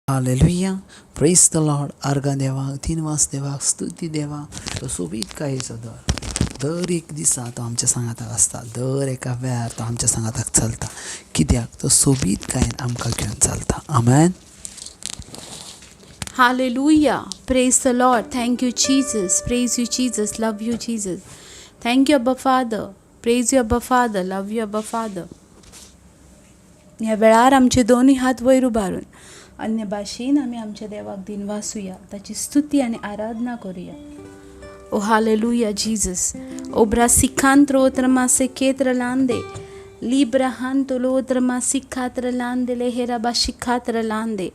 Hallelujah, praise the lord. अर्गा देवाक, दिनवास देवाक, स्तुती देवाक. तो सोबीत कायेचो दर एक दिसा तो आमच्या सांगाताक आसता. दर एका वेळार तो आमच्या सांगाताक चलता. कित्याक तो सोबीत कायेन आमकां घेवन चलता. आमेन. Hallelujah. Praise the Lord. Thank you, Jesus. Praise you, Jesus. Love you, Jesus. Thank you, Abba Father. Praise you, Abba Father. Love you, Abba Father. ह्या वेळार आमचे दोन्ही हात वयर उबारून अन्य भाशेन आमी आमच्या देवाक दिन वासूया, ताची स्तुती आनी आराधना करूया. ओ हालेलुया जीसस. ओब्रा सिखांत्रो त्रमासे केत्र लांदे लिब्राहान तोलो त्रमासी खात्र लांदे लेहेरा बाशी खात्र लांदे.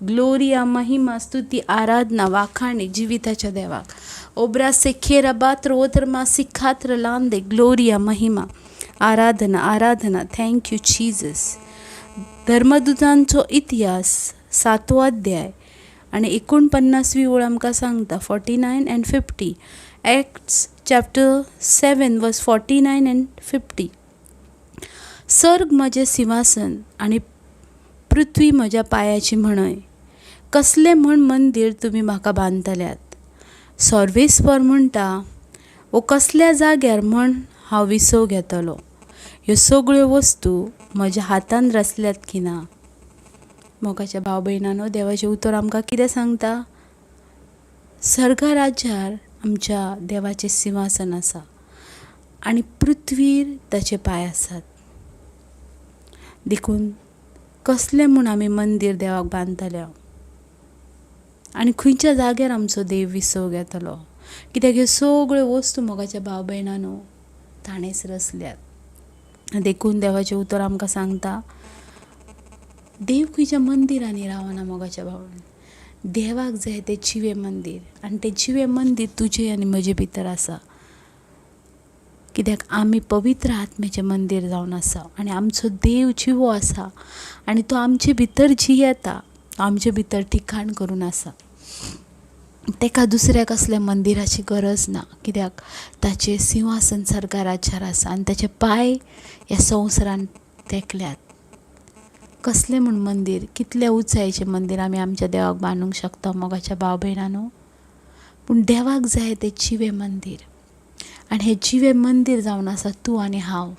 ग्लोरिया, महिमा, स्तुती, आराधना, वाखाणी जीविताच्या देवाक. ओब्रा सेखेरा बात्र त्रमासी खात्र लांदे. ग्लोरिया, महिमा, आराधना, आराधना. Thank you Jesus. धर्मदूतांचो इतिहास 7वो अध्याय आणि 49वी ओळ आमकां सांगता. 49 and 50. Acts chapter 7 verse 49 and 50. सर्ग म्हजें सिंहासन आनी पृथ्वी म्हज्या पांयाची म्हणय. कसलें म्हण मंदीर तुमी म्हाका बांदतल्यात. सर्वेस्वर म्हणटा, वो कसल्या जाग्यार म्हण हांव विसव घेतलो. ह्यो सगळ्यो वस्तू म्हज्या हातान रचल्यात की ना. मोगाच्या भाव भयणांनो, देवाचें उतर आमकां कितें सांगता. सर्गा राज्यार आमच्या देवाचें सिंहासन आसा आनी पृथ्वीर ताचे पांय आसात. देखून कसलें म्हूण आमी मंदीर देवाक बांदतले आनी खंयच्या जाग्यार आमचो देव विसव घेतलो. कित्याक ह्यो सगळ्यो वस्तू मोगाच्या भाव भयणांनो ताणेंच रचल्यात. देखून देवाचें उतर आमकां सांगता, देव खंयच्या मंदिरांनी रावना. मोगाच्या भावान देवाक जाय तें जिवें मंदीर आनी तें जिवें मंदीर तुजें आनी म्हजे भितर आसा. कित्याक आमी पवित्र आत्म्याचें मंदीर जावन आसा आनी आमचो देव जिवो आसा आनी तो आमचे भितर जियेता. आमचे भितर ठिकाण करून आसा. तेका दुसऱ्या कसल्या मंदिराची गरज ना. कित्याक ताचें सिंहासन सर्गा राज्यार आसा आनी ताचे पांय ह्या संवसारान तेंकल्यात. कसलें म्हूण मंदीर, कितल्या उंचायेचें मंदीर आमी आमच्या देवाक बांदूंक शकता मोगाच्या भाव भयणांनो. पूण देवाक जाय तें जिवें मंदीर आनी हें जिवें मंदीर जावन आसा तूं आनी हांव.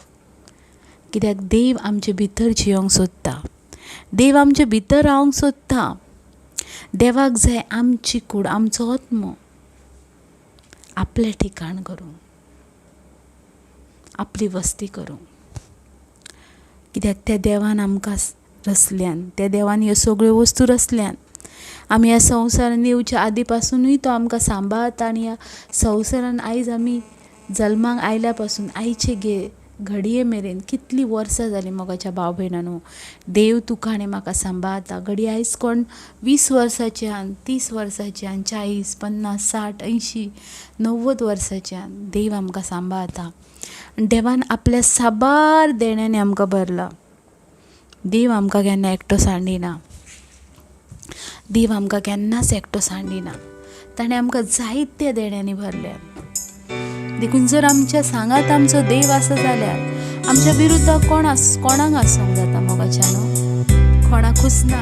कित्याक देव आमचे भितर जियोंक सोदता. देव आमचे भितर रावंक सोदता. देवाक जाय आमची कूड, आमचो आत्मो आपलें ठिकाण करूं, आपली वस्ती करूं. कित्याक त्या देवान आमकां रचल्यान, त्या देवान ह्यो सगळ्यो वस्तू रचल्यान. आमी ह्या संवसारान येवच्या आदी पासुनूय तो आमकां सांबाळता आनी ह्या संवसारान आयज आमी जल्माक आयल्या पासून आयचे घडये मेरेन कितलीं वर्सां जालीं मोगाच्या भाव भयणांनो. देव तुका आनी म्हाका सांबाळता. घडी आयज कोण 20 वर्साच्यान, 30 वर्साच्यान, 40, 50, 60, 80, 90 वर्साच्यान देव आमकां सांबाळता. देवान आपल्या साबार देण्यानी आमकां भरला. देव आमकां केन्ना एकटो सांडिना. देव आमकां केन्नाच एकटो सांडिना. ताणें आमकां जायत्या देण्यांनी भरल्या. देखून जर आमच्या सांगात आमचो देव आसा जाल्यार आमच्या विरुद्धाक कोणाक आसूंक जाता मोगाच्यानो. कोणाकूच ना.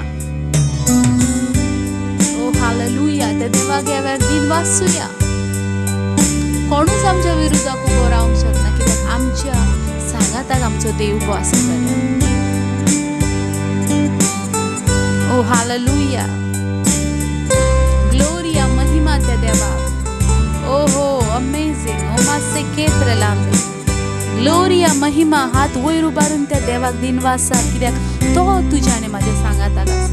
ओ हालेलुया. त्या देवाक ह्या वेळार दिन वासूया. कोणूच आमच्या विरुद्धाक उबो रावंक शकना. कित्याक आमच्या सांगाताक आमचो देव उबो आसा जाल्यार. ओ हालेलुया. ग्लोरिया, महिमा त्या देवाक. ओहो अमेझिंग. ओमासे केत्र लांबे. ग्लोरिया, महिमा. हात वयर उबारून त्या देवाक दिन वासा. कित्याक तो तुज्या आनी म्हाज्या सांगाताक आसा.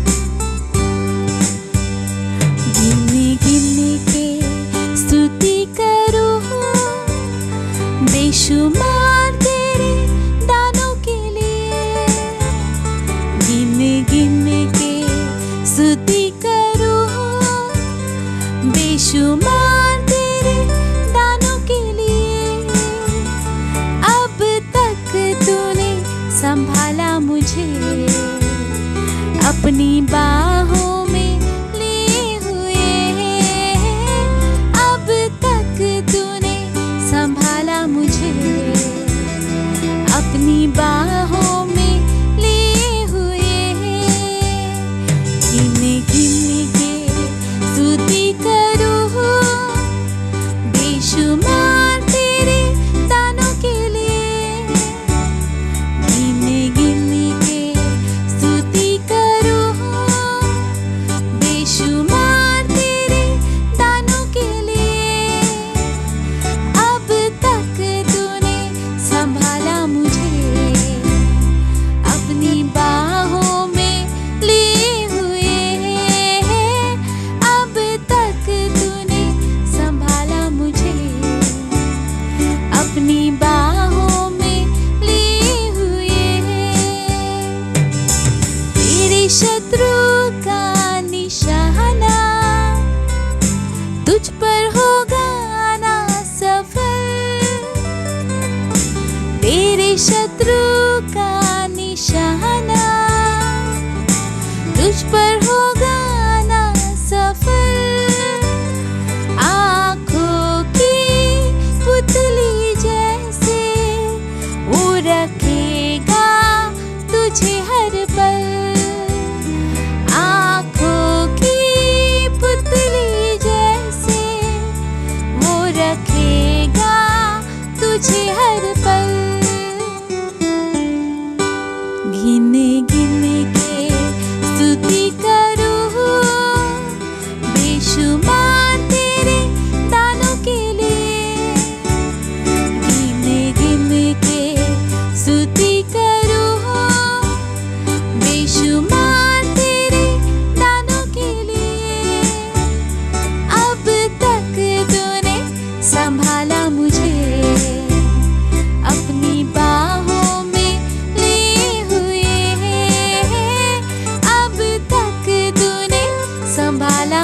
गिन्नी गिन्नी के स्तुति करूं बेशुमार तेरे दानों के लिए. गिन्नी गिन्नी के स्तुति करूं बेशुमार तेरे दानों के लिए. अब तक तूने संभाला मुझे अपनी बाहों में लिए हुए. अब तक तूने संभाला मुझे अपनी बाहों में लिए हुए. गिने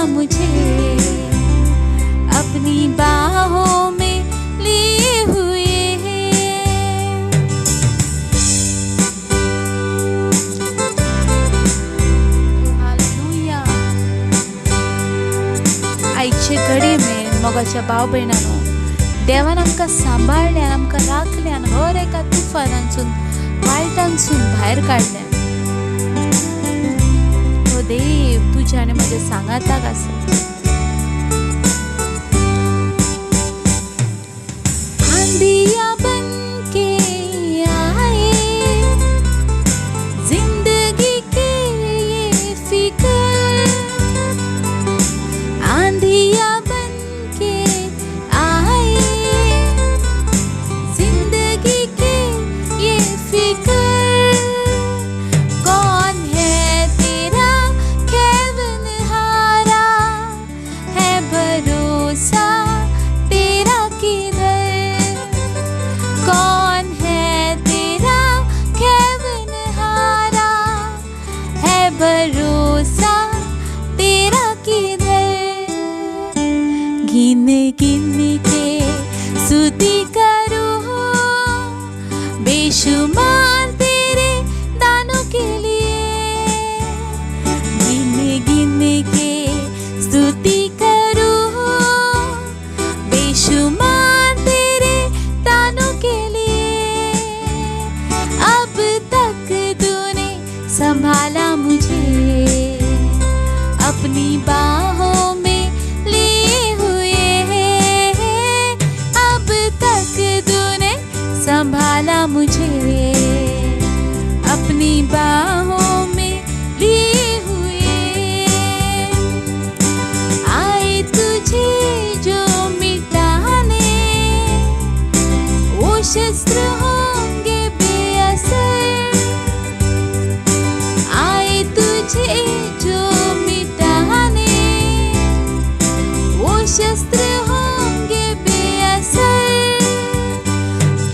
मुझे अपनी बाहों में लिए हुए है। हालेलुया। आईचे घडीमेन मोगाच्या भाव भयणांनो, देवान आमकां सांबाळल्यान, आमकां राखल्यान, हर एका तुफानांसून, वायटांसून भायर काडल्यान. हो देव तुझ्या आनी म्हज्या सांगाताक आसा. आंधियां बनके आए जिंदगी के ये फिकर, आंधियां बनके आए जिंदगी के ये फिकर. कौन है तेरा खेवनहारा, है भरोसा तेरा किधर. कौन है तेरा खेवनहारा, है भरोसा तेरा किधर. गिन गिन के स्तुति करूं बेशुमार तेरे दानों के लिए. गिन गिन के स्तुति करूं बेशुमार तेरे दानों के लिए. अब तक तूने संभाला मुझे अपनी बाहों में लिए हुए है. अब तक तूने संभाला मुझे अपनी बाहों में लिए हुए. आए तुझे जो मिटाने, वो शस्त्र होंगे बेअसर. आए तुझे जो मिटाने, वो शस्त्र होंगे बेअसर.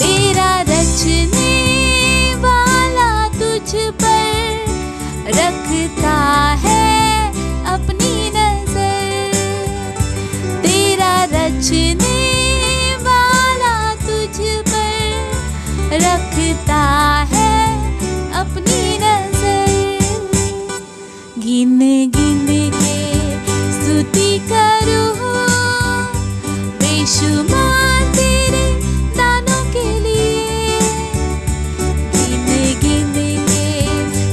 तेरा रचने वाला तुझ पर रखता है अपनी नजर. तेरा रचने वाला तुझ पर रखता है अपनी नजर. गिन गिन के स्तुति करूं बेशुमार तेरे दानों के लिए. गिन गिन के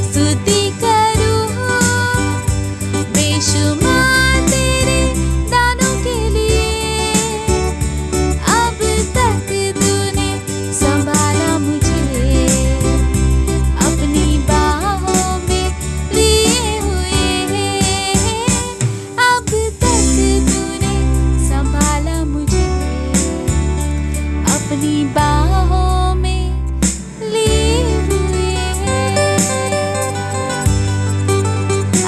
स्तुति करूं बेशुमार तेरे दानों के लिए. अब तक तूने संभाला मुझे अपनी बाहों में लिए हुए है. अब तक तूने संभाला मुझे अपनी बाहों में लिए हुए है.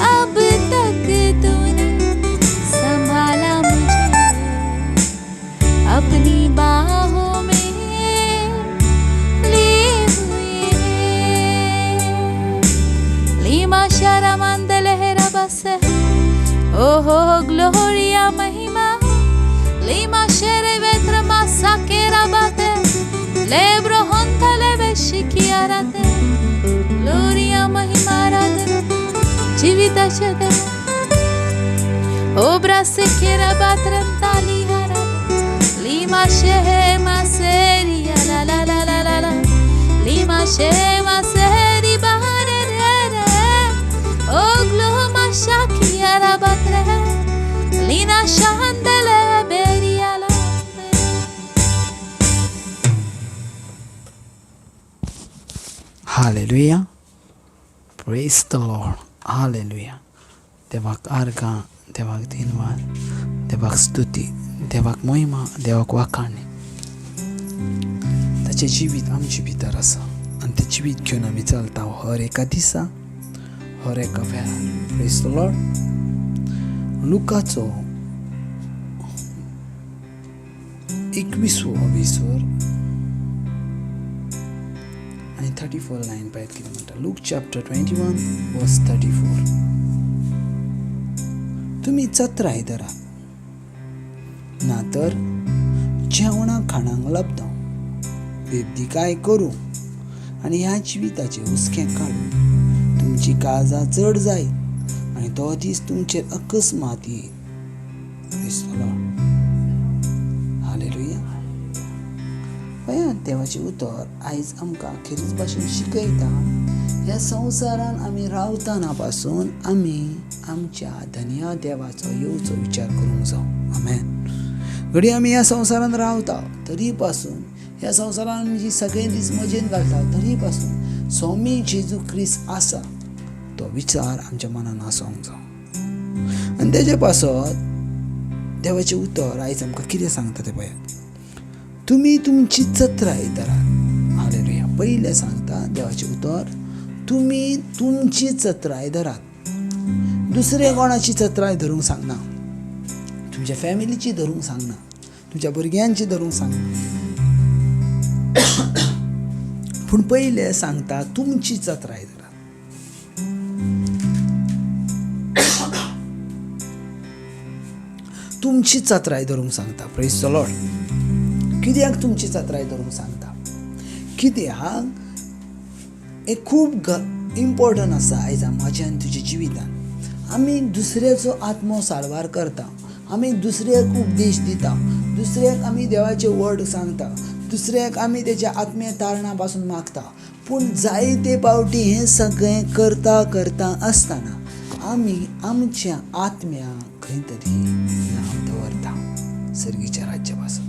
अब तक तूने संभाला मुझे अपनी बाहों में लिए हुए है. लीमा शारा मंदलहरा बस. ओहो ग्लोरिया महिमा. लीमा शेरे वेत्र मासा केरा बाते. लेब्रो होंथले बेशिकियाराते. ग्लोरिया महिमा राधना जीविता शते. ओब्रा से केरा बात्रम ताली हरा. लीमा शेहे मासेरिया ला ला ला ला ला ला. लीमा शेहे मासेरी बहारे रे रे. ओ ग्लो माशा कियारा बात्रे. लीना शाहंदले बेरिया ला. Hallelujah. Praise the Lord. Hallelujah. देवाक आर्गां, देवाक दिनवान, देवाक स्तुती, देवाक महिमा, देवाक वाखाणणी. ताचें जिवीत आमचे भितर आसा आनी तें जिवीत घेवन आमी चलता हर एका दिसा, हर एका वेळार. Praise the lord. लुकाचो 21वो विसर आणि 34 लाईन पळयत कितें म्हणटा. लूक चॅप्टर 21 वर्स 34. तुमी चत्राय धरात, ना तर जेवणा खाणांक लबदाव बेबदिकाय करूं आनी ह्या जिविताचे हुस्कें काडूं तुमची काळजां चड जायत आनी तो दीस तुमचेर अकस्मात येईल. Praise the Lord. हालेलुया. पळयात देवाचें उतर आयज आमकां खरेच भाशेन शिकयता, ह्या संवसारान आमी रावतना पासून आमी आमच्या धन्या देवाचो येवचो विचार करूंक जाय. आमेन. घडी आमी ह्या संवसारान रावता तरी पासून, ह्या संवसारान आमी जी सगळे दीस मजेन घालता तरी पासून स्वामी जेजू क्रिस्त आसा तो विचार आमच्या मनान आसूंक जाय. आनी तेजे पासत देवाचें उतर आयज आमकां कितें सांगता तें पळयात. तुमी तुमची चत्राय धरात. हालेलुया. पयलें सांगता देवाचें उतर, तुमी तुमची चत्राय धरात. दुसरे कोणाची चत्राय धरूंक सांगना, तुमच्या फॅमिलीची धरूंक सांगना, तुमच्या भुरग्यांची धरूंक सांगना, पूण पयलें सांगता तुमची चत्राय धरात. तुमची चत्राय धरूंक सांगता. Praise the Lord. कित्याक तुमची चत्राय धरूंक सांगता? कित्याक एक खूब इम्पॉर्टंट आसा आयज म्हाज्या आनी तुज्या जिवितान. आमी दुसऱ्याचो आत्मो सारवार करता, आमी दुसऱ्याक उपदेश दिता, दुसऱ्याक आमी देवाचे वर्ड सांगता, दुसऱ्याक आमी तेच्या आत्मीय तारणा पासून मागता. पूण जायते फावटी हें सगळें करता करता आसतना आमी आमच्या आत्म्याक खंय तरी लांब दवरता सर्गीच्या राज्या पासून.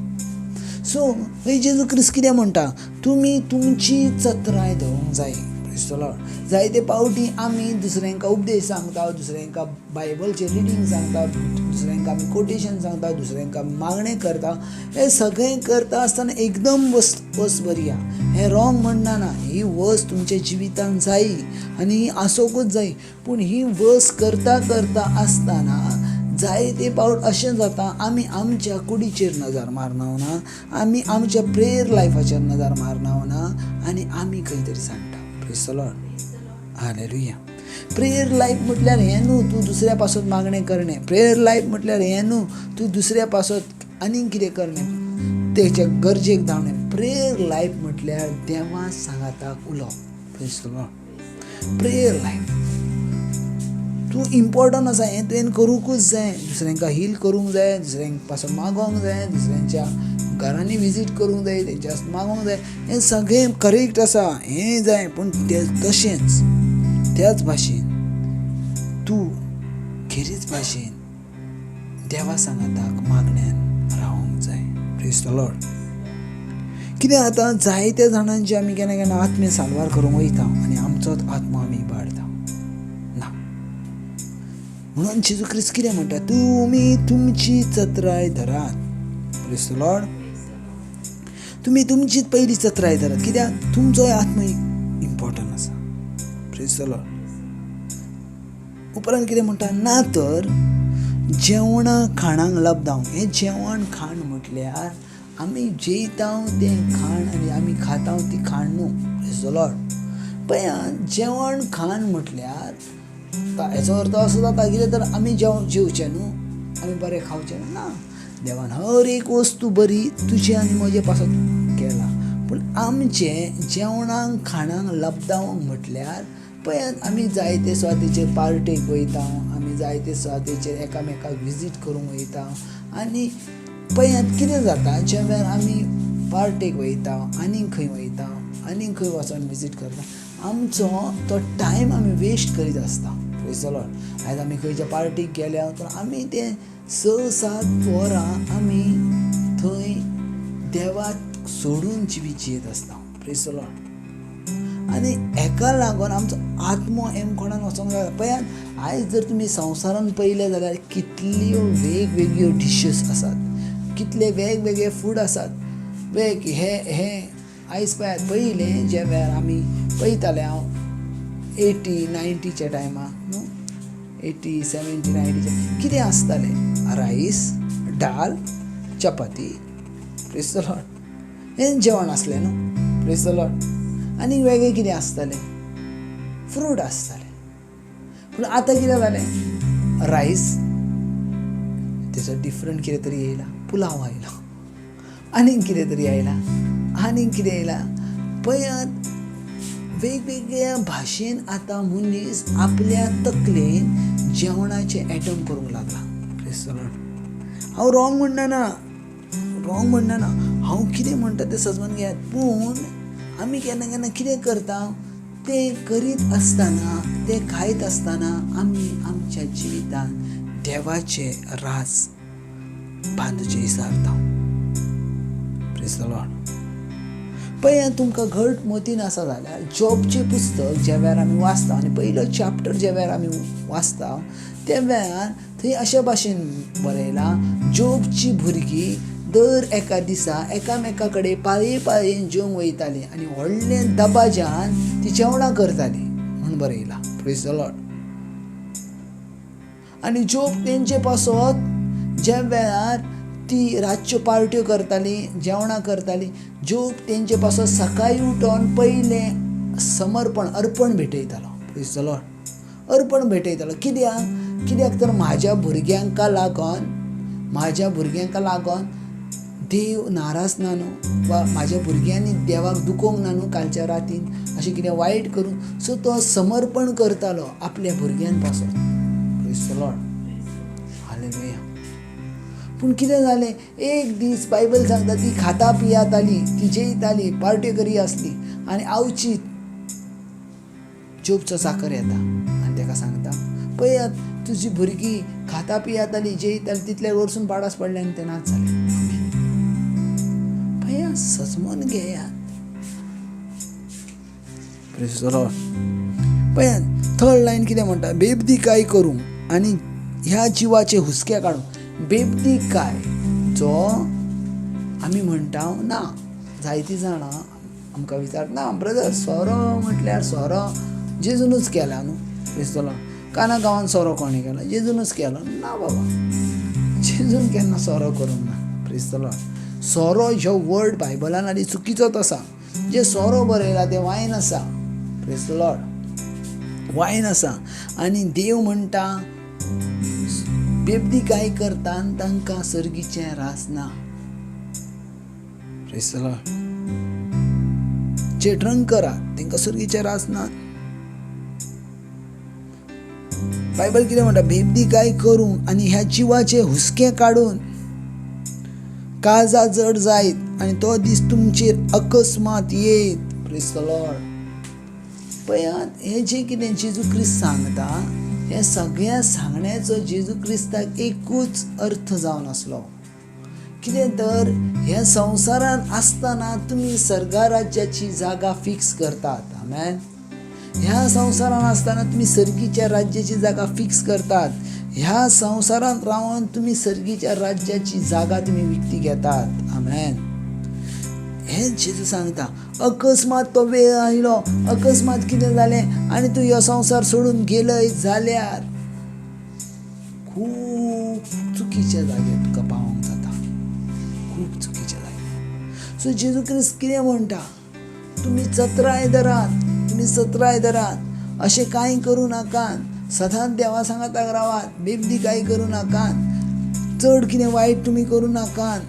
सो थंय जेजू क्रिस्त कितें म्हणटा, तुमी तुमची चत्राय धरूंक जाय. Praise the Lord. जायते फावटी आमी दुसऱ्यांका उपदेश सांगता, दुसऱ्यांका बायबलचें रिडींग सांगता, दुसऱ्यांका आमी कोटेशन सांगता, दुसऱ्यांका मागणें करता. हें सगळें करता आसतना एकदम वस बरी आहा, हें रॉंग म्हणना ना. ही वस तुमच्या जिवितान जायी आनी ही आसोंकूच जायी. पूण ही वस करता करता आसतना जायते फावट अशें जाता, आमी आमच्या कुडीचेर नजर मारनावना, आमी आमच्या प्रेयर लायफाचेर नजर मारनावना आनी आमी खंय तरी सांगता. Praise the Lord. Hallelujah. Prayer life म्हटल्यार हें न्हू तूं दुसऱ्या पासत मागणें करणें. प्रेयर लायफ म्हटल्यार हें न्हू तूं दुसऱ्या पासत आनीक कितें करणें, तेच्या गरजेक धांवणें. प्रेयर लायफ म्हटल्यार देवा सांगाताक उलोवप. Praise the Lord. Prayer life तूं इम्पॉर्टंट आसा, हें तुवें करूंकूच जाय. दुसऱ्यांका हील करूंक जाय, दुसऱ्यांक पासून मागोंक जाय, दुसऱ्यांच्या घरांनी विजीट करूंक जाय, तेंच्या मागोंक जाय. हें सगळें करेक्ट आसा, हें जाय. पूण तशेंच त्याच भाशेन तूं खरेच भाशेन देवा सांगाताक मागण्यान रावूंक जाय. Praise the Lord. कितें जाता, जायत्या जाणांची आमी केन्ना केन्ना आत्मे साल्वार करूंक वयता आनी आमचोच आत्मो आमी इबाडटा. ना. म्हणून जेजू क्रिस्त कितें म्हणटा, तुमी तुमची चत्राय धरात. Praise the lord. तुमी तुमचीच पयली चत्राय धरात. कित्याक तुमचोय आत्मो इम्पॉर्टंट आसा. Praise the Lord. उपरांत कितें म्हणटा, ना तर जेवणा खाणांक लबदावंक. हें जेवण खाण म्हटल्यार आमी जेयता तें खाण आनी आमी खाता ती खाण न्हू. Praise the Lord. पळयात, जेवण खाण म्हटल्यार हेचो अर्थ असो जाता, कितें तर आमी जेवचें न्हू, आमी बरें खावचें न्हू. ना. देवान हर एक वस्तू बरी तुजे आनी म्हजे पासत केला. पूण आमचें जेवणांक खाणांक लबदावंक म्हटल्यार पळयात, आमी जायते सुवातेचेर पार्टेक वयता, आमी जायते सुवातेचेर एकामेकाक विजीट करूंक वयता. आनी पळयात कितें जाता, ज्या वेळार आमी पार्टेक वयता, आनीक खंय वयता, आनीक खंय वचून विजीट करता, आमचो तो टायम आमी वेस्ट करीत आसता. Praise the Lord. आयज आमी खंयच्या पार्टीक गेल्या तर आमी ते 6-7 वरां आमी थंय देवाक सोडून जियेत आसता. Praise the lord. आनी हेका लागून आमचो आत्मो कोणाक वचोंक जाय. पळयात, आयज जर तुमी संवसारान पळयलें जाल्यार कितल्यो वेगवेगळ्यो डिशीस आसात, कितले वेगवेगळे फूड आसात. हे आयज पळयात, पयलें जे वेळार आमी पळयताले, हांव 80-90च्या टायमार न्हू, 80-70-90च्या कितें आसतालें, रायस, दाल, चपाती. Praise the lord. हें जेवण आसलें न्हू. Praise the lord. आनी वेगळें कितें आसतालें, फ्रूट आसतालें. पूण आतां कितें जालें, रायस, थंयसर डिफरंट कितें तरी येयला, पुलाव आयलो, आनीक कितें तरी आयला, आनीक कितें येयला. पळयात, वेगवेगळ्या भाशेन आतां मनीस आपल्या तकलेन जेवणाचे एटम करूंक लागला. Praise the Lord. हांव रॉंग म्हणना, हांव कितें म्हणटा तें समजून घेयात. पूण आमी केन्ना केन्ना कितें करता, तें करीत आसतना, तें खायत आसतना आमी आमच्या जिवितान देवाचे राज बांदूचे विसरता. Praise the Lord. पळय, तुमकां घट मोतीन आसा जाल्यार जॉबचें पुस्तक ज्या वेळार आमी वाचता आनी पयलो चॅप्टर ज्या वेळार आमी वाचता त्या वेळार थंय अशा भाशेन बरयलां, जॉबची भुरगीं दर एका दिसा एकामेका कडेन पाळयेन जेवंक वयतालीं आनी व्हडलें दबाज्यान ती जेवणां करतालीं म्हूण बरयलां. Praise the lord. आनी जॉब तेंचे पासत ज्या वेळार ती रातच्यो पार्ट्यो करताली, जेवणां करताली, जॉब तेंचे पासत सकाळीं उठोन पयलें समर्पण अर्पण भेटयतालो. Praise the Lord. अर्पण भेटयतालो. कित्याक तर म्हाज्या भुरग्यांका लागोन देव नाराज ना न्हू, वा म्हाज्या भुरग्यांनी देवाक दुखोवंक ना न्हू कालच्या रातीन, अशें कितें वायट करून. सो तो समर्पण करतालो आपल्या भुरग्यां पासत. Praise the Lord. हालेलुया. पूण कितें जालें, एक दीस बायबल सांगता ती खाता पियाताली, ती जेयताली, पार्ट्यो करी आसली आनी आवचीत जॉबचो चाकर येता आनी ताका सांगता, पळयात तुजी भुरगीं खाता पियाताली, जेयताली, तितल्या वरसून पाडास पडले आनी ते नाच जाले. पळया, सजमोन घेयात. Praise the Lord. पळयात, थर्ड लायन कितें म्हणटा, बेबदी काय करूं आनी ह्या जिवाचे हुस्के काडूं. बेबदी काय जो आमी म्हणटा ना, जायतीं जाणां आमकां विचारता, ना ब्रदर सोरो म्हटल्यार सोरो जेजूनच केला न्हू. Praise the Lord. काना गांवांत सोरो कोणें केलो? जेजूनच केलो. ना बाबा, जेजून केन्ना सोरो करूंक ना. Praise the Lord. सोरो ह्यो वर्ड बायबलान आनी चुकीचोच आसा. जे सोरो बरयला ते वायन आसा. Praise the Lord. वायन आसा. आनी देव म्हणटा बेबदी काय करता तांकां सर्गीचें रास ना. Praise the Lord. जे ड्रंक करात तांकां सर्गीचें रास ना. बायबल कितें म्हणटा, बेबदी काय करूं आनी ह्या जिवाचे हुस्के काडून काळजा जड जायत आनी तो दीस तुमचेर अकस्मात येयत. Praise the Lord. पळयात, हें जें कितें जेजू क्रिस्त सांगता, हें सगळ्या सांगण्याचो जेजू क्रिस्ताक एकूच अर्थ जावन आसलो. कितें तर ह्या संवसारांत आसतना तुमी सर्गा राज्याची जागा फिक्स करतात. आमेन. ह्या संवसारांत आसतना तुमी सर्गीच्या राज्याची जागा फिक्स करतात. ह्या संवसारांत रावन तुमी सर्गीच्या राज्याची जागा तुमी विकती घेतात. आमेन. हें जेजू सांगता. अकस्मात तो वेळ आयलो, अकस्मात कितें जालें आनी तूं ह्यो संवसार सोडून गेलय जाल्यार खूब चुकीच्या जाग्यार तुका पावोंक जाता. खूब चुकीच्या जाग्यार. सो जेजू क्रिस्त कितें म्हणटा, तुमी चत्राय धरात, अशें कांय करूं नाकात, सदांच देवा सांगाताक रावात, बेबदी कांय करूं नाकात, चड कितें वायट तुमी करूं नाकात,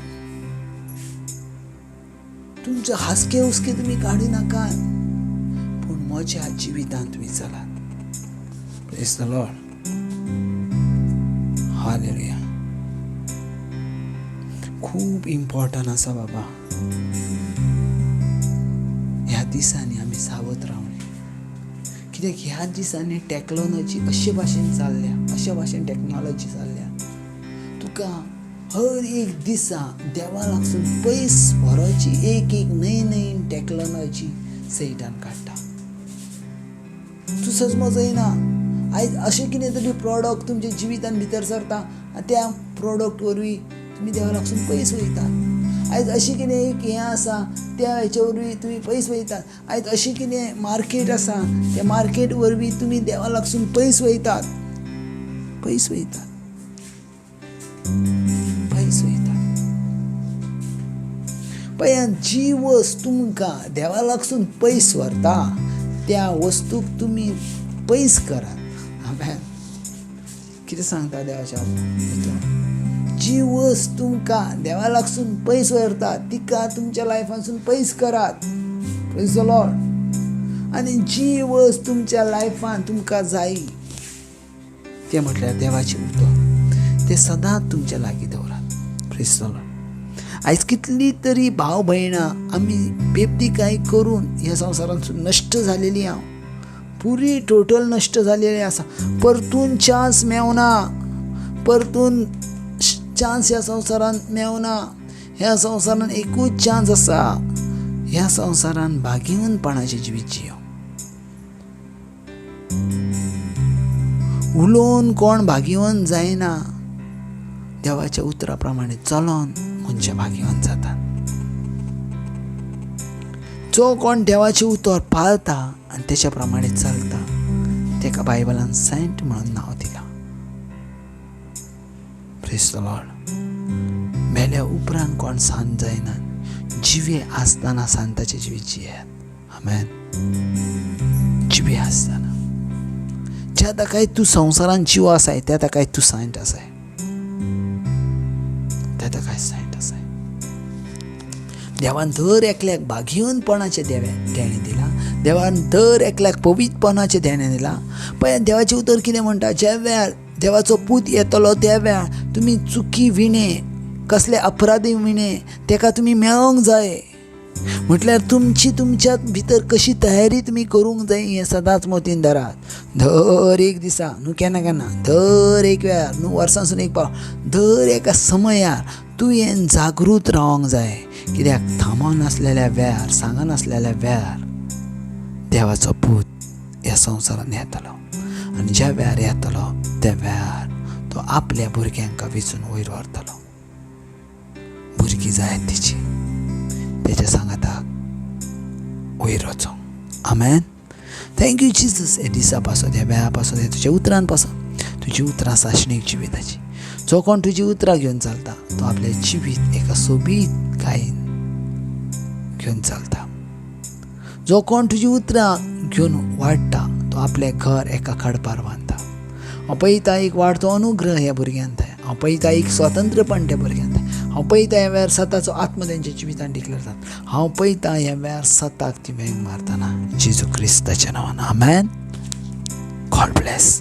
तुमचे हासके हुस्के तुमी काडूं नाकात, पूण म्हज्या जिवितांत तुमी चलात. Praise the Lord. हालेलुया. खूब इम्पॉर्टंट आसा बाबा. ह्या दिसांनी आमी सावध रावंक. कित्याक ह्या दिसांनी टॅक्नॉलॉजी अशे भाशेन चल्ल्या, अशे भाशेन टॅक्नॉलॉजी चल्ल्या, तुका हर एक दिसा देवा लागून पयस व्हरची एक नवीन टॅक्नॉलॉजी सैतान काडटा. तूं समजयना, आयज अशें कितें तरी प्रॉडक्ट तुमच्या जिवितान भितर सरता आनी त्या प्रॉडक्ट वरवीं तुमी देवा लागून पयस वयतात. आयज अशें कितें एक हें आसा त्या हेच्या वरवीं तुमी पयस वयतात. आयज अशें कितें मार्केट आसा त्या मार्केट वरवीं तुमी देवा लागून पयस वयतात. पळयात, जी वस्त तुमकां देवा लागून पयस व्हरता त्या वस्तूक तुमी पयस करात. आमेन. कितें सांगता देवाच्या जी वस्त तुमकां देवा लागसून पयस व्हरता तिका तुमच्या लायफासून पयस करात. Praise the lord. आनी जी वस्त तुमच्या लायफान तुमकां जाय ते म्हटल्यार देवाची उतर ते सदांच तुमच्या लागीं दवरात. Praise the Lord. आयज कितली तरी भाव भयणां आमी बेबदीकाय करून ह्या संवसारांतसून नश्ट जालेली हांव पुरी टोटल नश्ट जालेली आसा. परतून चान्स मेवना, परतून चान्स ह्या संवसारान मेवना. ह्या संवसारान एकूच चान्स आसा, ह्या संवसारान भागिवनपणाचें जिवीत जियो. उलोवन कोण भागिवंत जायना, देवाच्या उतरा प्रमाणे चलोन मनशां भागिवंत जातात. जो कोण देवाचें उतर पाळता आनी तेच्या प्रमाणे चलता तेका बायबलान सेंट म्हणून नांव दिलां. Praise the Lord. मेल्या उपरांत कोण सांत जायना, जिवे आसतना सांताचें जिवीत जियेत. आमेन. जिवे आसतना ज्या ताकाय तूं संवसारान जीव आसाय त्या ताकाय तूं सायंट आसाय, त्या ताकाय सायंट आसाय. देवान दर एकल्याक भागिवनपणाचें देणें दिलां. देवान दर एकल्याक पवित्रपणाचें देणें दिलां. पळय देवाचें उतर कितें म्हणटा, ज्या वेळार देवाचो पूत येतलो त्या वेळार तुमी चुकी विणे, कसले अपराधी विणे तेका तुमी मेळोंक जाय. म्हटल्यार तुमच्या भितर कशी तयारी तुमी करूंक जाय हें सदांच मतीन धरात. दर एक दिसा न्हू, केन्ना केन्ना दर एक वेळार न्हू, वर्सांसून एक पाव दर एका समयार तूं हें जागृत रावंक जाय. कित्याक थांबनासलेल्या वेळार, सांगनासलेल्या वेळार देवाचो पूत ह्या संवसारान येतलो. आनी ज्या वेळार येतलो त्या वेळार तो आपल्या भुरग्यांक वेचून वयर व्हरतलो. भुरगीं जायत तिची तेच्या सांगाताक वयर वचोंक. आमेन. Thank you Jesus. हे दिसा पासून, ह्या वेळा पासून, हे तुज्या उतरान पासून, तुजी उतरां साशणीक जिविताची. जो कोण तुजी उतरां घेवन चलता तो आपलें जिवीत एका सोबीत गायेन घेवन चलता. जो कोण तुजी उतरां घेवन वाडटा तो आपलें घर एका खडपार बांदता. हांव पळयता एक वाडतो अनुग्रह ह्या भुरग्यांत. हांव पळयता एक स्वतंत्रपण त्या भुरग्यांत. हांव पळयता ह्या वेळार सताचो आत्म तेंच्या जिवितान डिक्लेअर जाता. हांव पळयता ह्या वेळार सताक ती वेंग मारतना जेजू क्रिस्ताच्या नांवान. आमेन. God bless.